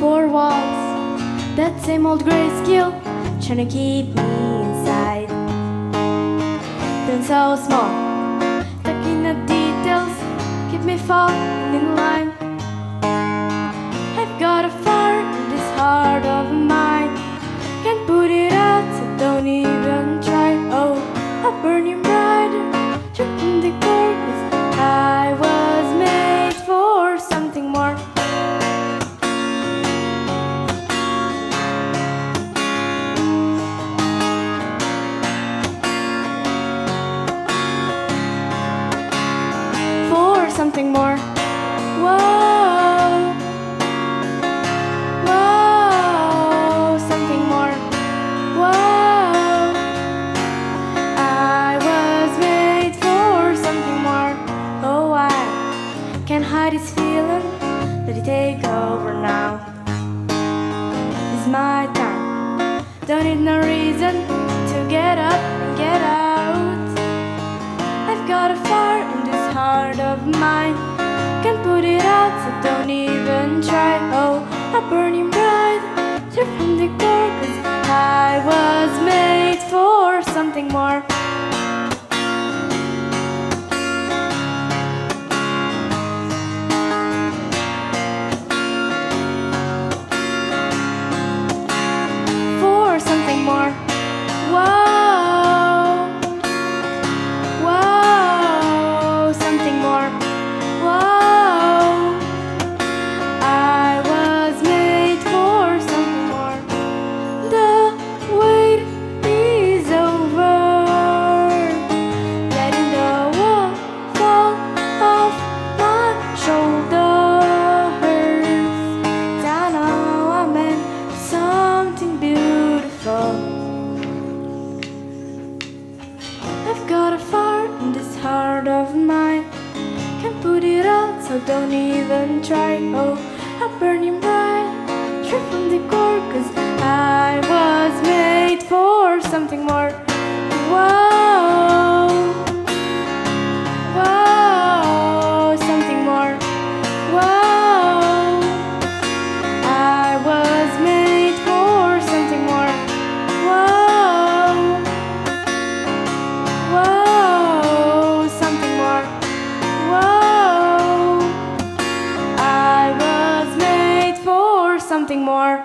four walls, that same old gray skill, trying to keep me inside. Feeling so small, stuck in the details, keep me falling in line. I've got a fire in this heart of mine, can't put it out, so don't even try. Oh, I'll burn you brighter, tripping the core, 'cause I was made for something more. For something more. Whoa, whoa, something more. Whoa, I was made for something more. Oh, I can't hide this feeling, let it take over now. It's my time, don't need no reason to get up and get out. I've got a fire in this heart of mine, can't put it out, so don't even try. Oh, I'll burn you bright, straight from the core, 'cause I was made for something more. For something more. Whoa, whoa, something more. Whoa, I was made for something more. The wait is over, letting the wall fall off my shoulders. Down now I'm in something beautiful. I've got a fire in this heart of mine, can't put it out, so don't even try. Oh, I'll burn you bright, straight from the core, 'cause I was made for something more. Whoa, whoa, something more. Whoa, I was made for something more. Whoa, whoa, something more. Whoa, I was made for something more.